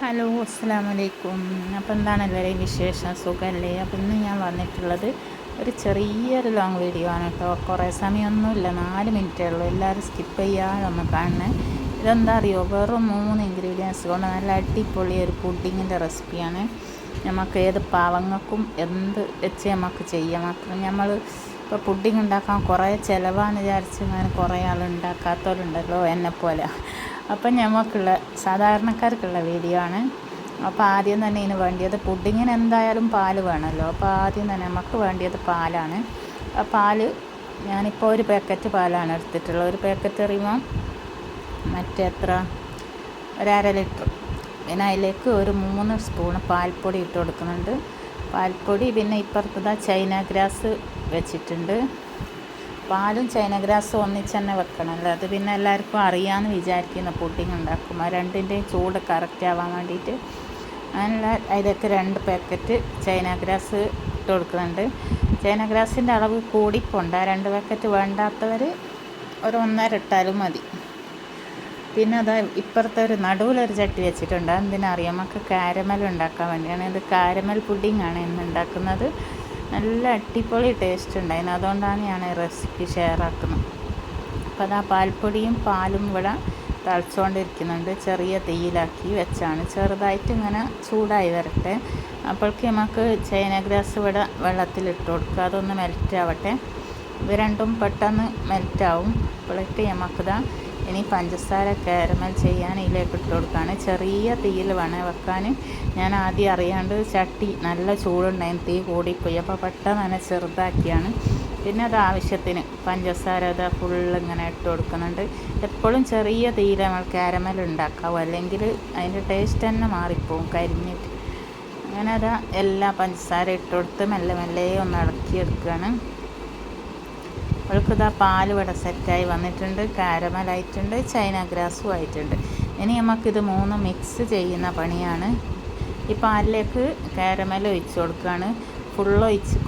Hello, അസ്സലാമു അലൈക്കും. അപ്പോൾ എന്താണ് എല്ലാവരെയും വിശേഷം? സുഖമല്ലേ? അപ്പോൾ ഇന്ന് ഞാൻ വന്നിട്ടുള്ളത് ഒരു ചെറിയൊരു ലോങ് വീഡിയോ ആണ് കേട്ടോ. കുറേ സമയമൊന്നുമില്ല, 4 മിനിറ്റേ ഉള്ളൂ. എല്ലാവരും സ്കിപ്പ് ചെയ്യാതെ ഒന്ന് കാണണേ. ഇതെന്താ അറിയോ, വെറും 3 ഇൻഗ്രീഡിയൻസ് കൊണ്ട് നല്ല അടിപൊളി ഒരു പുഡിങ്ങിൻ്റെ റെസിപ്പിയാണ്. നമുക്ക് ഏത് പാവങ്ങൾക്കും എന്ത് വെച്ച് നമുക്ക് ചെയ്യാം. മാത്രം നമ്മൾ ഇപ്പോൾ പുഡിങ് ഉണ്ടാക്കാൻ കുറേ ചിലവാന്ന് വിചാരിച്ച് ഞാൻ കുറേ ആൾ ഉണ്ടാക്കാത്തവരുണ്ടല്ലോ എന്നെപ്പോലെ. അപ്പം നമുക്കുള്ള സാധാരണക്കാർക്കുള്ള വീഡിയോ ആണ്. അപ്പോൾ ആദ്യം തന്നെ ഇതിന് വേണ്ടിയത്, പുഡിങ്ങിന് എന്തായാലും പാൽ വേണമല്ലോ. അപ്പോൾ ആദ്യം തന്നെ നമുക്ക് വേണ്ടിയത് പാലാണ്. ആ പാല് ഞാനിപ്പോൾ ഒരു പാക്കറ്റ് പാലാണ് എടുത്തിട്ടുള്ളത്. ഒരു പാക്കറ്റ് അറിയുമ്പോൾ എത്ര, ഒരു 1/2 ലിറ്റർ. പിന്നെ അതിലേക്ക് ഒരു 3 സ്പൂണ് പാൽപ്പൊടി ഇട്ട് കൊടുക്കുന്നുണ്ട്. പാൽപ്പൊടി, പിന്നെ ഇപ്പുറത്തത് ചൈന ഗ്രാസ് വെച്ചിട്ടുണ്ട്. പാലും ചൈന ഗ്രാസും ഒന്നിച്ച് തന്നെ വെക്കണമല്ലോ. അത് പിന്നെ എല്ലാവർക്കും അറിയാമെന്ന് വിചാരിക്കുന്ന പുഡിങ് ഉണ്ടാക്കുമ്പോൾ രണ്ടിൻ്റെയും ചൂട് കറക്റ്റ് ആവാൻ വേണ്ടിയിട്ട് അതിനുള്ള അതിലേക്ക് 2 പാക്കറ്റ് ചൈന ഗ്രാസ് ഇട്ട് കൊടുക്കുന്നുണ്ട്. ചൈന ഗ്രാസിൻ്റെ അളവ് കൂടിക്കൊണ്ട് 2 പാക്കറ്റ് വേണ്ടാത്തവർ ഒരു 1.5 ഇട്ടാലും മതി. പിന്നെ അത് ഇപ്പുറത്തെ ഒരു നടുവിലൊരു ചട്ടി വെച്ചിട്ടുണ്ട്. എന്തിനറിയാം, നമുക്ക് കാരമൽ ഉണ്ടാക്കാൻ വേണ്ടിയാണ്. ഇത് കാരമൽ പുഡിങ്ങാണ് ഇന്ന് ഉണ്ടാക്കുന്നത്. നല്ല അടിപൊളി ടേസ്റ്റ് ഉണ്ടായിരുന്നു. അതുകൊണ്ടാണ് ഞാൻ ഈ റെസിപ്പി ഷെയർ ആക്കുന്നത്. അപ്പോൾ അത് ആ പാൽപ്പൊടിയും പാലും ഇവിടെ തിളച്ചുകൊണ്ടിരിക്കുന്നുണ്ട്. ചെറിയ തീയിലാക്കി വെച്ചാണ്, ചെറുതായിട്ട് ഇങ്ങനെ ചൂടായി വരട്ടെ. അപ്പോഴേക്ക് നമുക്ക് ചൈന ഗ്രാസ് ഇവിടെ വെള്ളത്തിലിട്ട് കൊടുക്കുക, അതൊന്ന് മെൽറ്റ് ആവട്ടെ. ഇത് രണ്ടും പെട്ടെന്ന് മെൽറ്റാവും. അപ്പോഴേക്ക് നമുക്കിതാ ഇനി പഞ്ചസാര കാരമൽ ചെയ്യാൻ ഇതിലേക്ക് ഇട്ട് കൊടുക്കുകയാണ്. ചെറിയ തീയിൽ വേണേൽ വെക്കാൻ. ഞാൻ ആദ്യം അറിയാണ്ട് ചട്ടി നല്ല ചൂടുണ്ടായിരുന്നു, തീ കൂടിപ്പോയി. അപ്പോൾ പെട്ടെന്ന് തന്നെ ചെറുതാക്കിയാണ്. പിന്നെ അത് ആവശ്യത്തിന് പഞ്ചസാര അത് ഫുള്ള് ഇങ്ങനെ ഇട്ട് കൊടുക്കുന്നുണ്ട്. എപ്പോഴും ചെറിയ തീയിൽ നമ്മൾ കാരമൽ ഉണ്ടാക്കാവും, അല്ലെങ്കിൽ അതിൻ്റെ ടേസ്റ്റ് തന്നെ മാറിപ്പോവും കരിഞ്ഞിട്ട്. അങ്ങനെ അതാ എല്ലാ പഞ്ചസാര ഇട്ട് കൊടുത്ത് മെല്ലെ മെല്ലെ ഒന്ന് ഇളക്കിയെടുക്കുകയാണ്. അവൾക്കിതാ പാൽ ഇവിടെ സെറ്റായി വന്നിട്ടുണ്ട്, കാരമലായിട്ടുണ്ട്, ചൈന ഗ്രാസും ആയിട്ടുണ്ട്. ഇനി നമുക്കിത് 3 മിക്സ് ചെയ്യുന്ന പണിയാണ്. ഈ പാലിലേക്ക് കാരമൽ ഒഴിച്ച് കൊടുക്കുകയാണ്.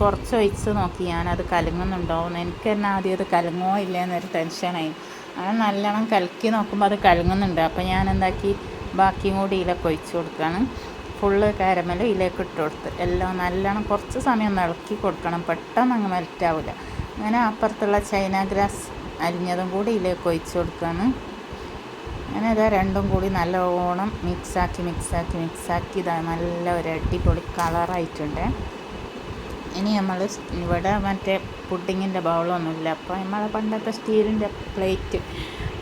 കുറച്ച് ഒഴിച്ച് നോക്കി ഞാനത് കലങ്ങുന്നുണ്ടോയെന്ന്. എനിക്ക് തന്നെ ആദ്യം അത് കലങ്ങോ ഇല്ലയെന്നൊരു ടെൻഷനായി. അങ്ങനെ നല്ലോണം കലക്കി നോക്കുമ്പോൾ അത് കലങ്ങുന്നുണ്ട്. അപ്പോൾ ഞാൻ എന്താക്കി, ബാക്കിയും കൂടി ഇതിലേക്ക് ഒഴിച്ച് കൊടുക്കുകയാണ്. ഫുള്ള് കാരമൽ ഇതിലേക്ക് ഇട്ട് കൊടുത്ത് എല്ലാം നല്ലോണം കുറച്ച് സമയം ഒന്ന് ഇളക്കി കൊടുക്കണം, പെട്ടെന്ന് അങ്ങ് മെൽറ്റാവില്ല. അങ്ങനെ അപ്പുറത്തുള്ള ചൈന ഗ്രാസ് അരിഞ്ഞതും കൂടി ഇതിലേക്ക് ഒഴിച്ച് കൊടുക്കുകയാണ്. അങ്ങനെ ഇതാ രണ്ടും കൂടി നല്ലോണം മിക്സാക്കി ഇതാ നല്ല ഒരു അടിപൊളി കളറായിട്ടുണ്ട്. ഇനി നമ്മൾ ഇവിടെ പുഡിങ്ങിൻ്റെ ബൗളൊന്നുമില്ല. അപ്പോൾ നമ്മൾ പണ്ടത്തെ സ്റ്റീലിൻ്റെ പ്ലേറ്റ്,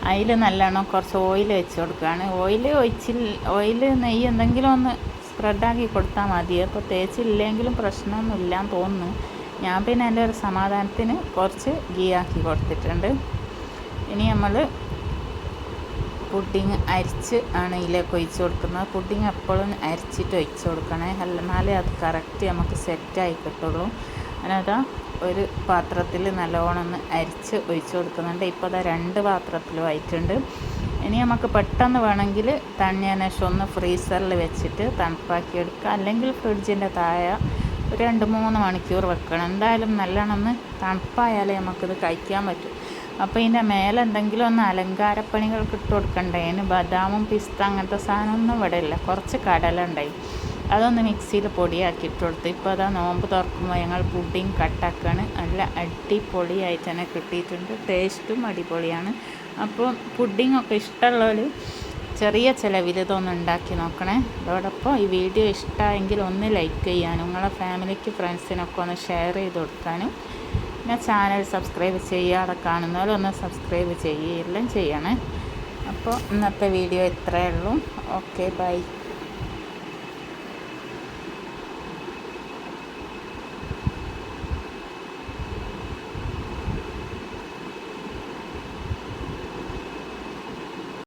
അതിൽ നല്ലോണം കുറച്ച് ഓയിൽ വെച്ച് കൊടുക്കുകയാണ്. ഓയിൽ നെയ്യ് എന്തെങ്കിലും ഒന്ന് സ്പ്രെഡാക്കി കൊടുത്താൽ മതി. അപ്പോൾ തേച്ചില്ലെങ്കിലും പ്രശ്നമൊന്നുമില്ലാന്ന് തോന്നുന്നു. ഞാൻ പിന്നെ എൻ്റെ ഒരു സമാധാനത്തിന് കുറച്ച് ഗീ ആക്കി കൊടുത്തിട്ടുണ്ട്. ഇനി നമ്മൾ പുഡിങ് അരിച്ച് ആണ് ഇതിലേക്ക് ഒഴിച്ച് കൊടുക്കുന്നത്. പുഡിങ് എപ്പോഴും അരിച്ചിട്ട് ഒഴിച്ച് കൊടുക്കണേ, എന്നാലേ അത് കറക്റ്റ് നമുക്ക് സെറ്റായി കിട്ടുള്ളൂ. അതിനതാ ഒരു പാത്രത്തിൽ നല്ലോണം ഒന്ന് അരിച്ച് ഒഴിച്ച് കൊടുക്കുന്നുണ്ട്. ഇപ്പോൾ അതാ 2 പാത്രത്തിലും ആയിട്ടുണ്ട്. ഇനി നമുക്ക് പെട്ടെന്ന് വേണമെങ്കിൽ തണിഞ്ഞതിന് ശേഷം ഒന്ന് ഫ്രീസറിൽ വെച്ചിട്ട് തണുപ്പാക്കി എടുക്കുക, അല്ലെങ്കിൽ ഫ്രിഡ്ജിൻ്റെ താഴെ ഒരു 2-3 മണിക്കൂർ വെക്കണം. എന്തായാലും നല്ലോണം ഒന്ന് തണുപ്പായാലേ നമുക്കിത് കഴിക്കാൻ പറ്റും. അപ്പോൾ ഇതിൻ്റെ മേലെ എന്തെങ്കിലും ഒന്ന് അലങ്കാരപ്പണികൾക്ക് ഇട്ട് കൊടുക്കണ്ടേ. അതിന് ബദാമും പിസ്ത അങ്ങനത്തെ സാധനമൊന്നും ഇവിടെ ഇല്ല. കുറച്ച് കടല ഉണ്ടായി, അതൊന്ന് മിക്സിയിൽ പൊടിയാക്കി ഇട്ട് കൊടുത്ത്. ഇപ്പോൾ അതാ നോമ്പ് തുറക്കുമ്പോൾ ഞങ്ങൾ പുഡിങ് കട്ടാക്കുകയാണ്. നല്ല അടിപൊളിയായിട്ട് തന്നെ കിട്ടിയിട്ടുണ്ട്. ടേസ്റ്റും അടിപൊളിയാണ്. അപ്പോൾ പുഡിങ്ങൊക്കെ ഇഷ്ടമുള്ളവർ ചെറിയ ചിലവിൽ ഇതൊന്ന് ഉണ്ടാക്കി നോക്കണേ. അതോടൊപ്പം ഈ വീഡിയോ ഇഷ്ടമായെങ്കിൽ ഒന്ന് ലൈക്ക് ചെയ്യാനും നിങ്ങളെ ഫാമിലിക്ക് ഫ്രണ്ട്സിനൊക്കെ ഒന്ന് ഷെയർ ചെയ്ത് കൊടുക്കാനും, പിന്നെ ചാനൽ സബ്സ്ക്രൈബ് ചെയ്യാതെ കാണുന്നവരൊന്ന് സബ്സ്ക്രൈബ് ചെയ്യുകയെല്ലാം ചെയ്യണേ. അപ്പോൾ ഇന്നത്തെ വീഡിയോ ഇത്രയേ ഉള്ളൂ. Okay, by.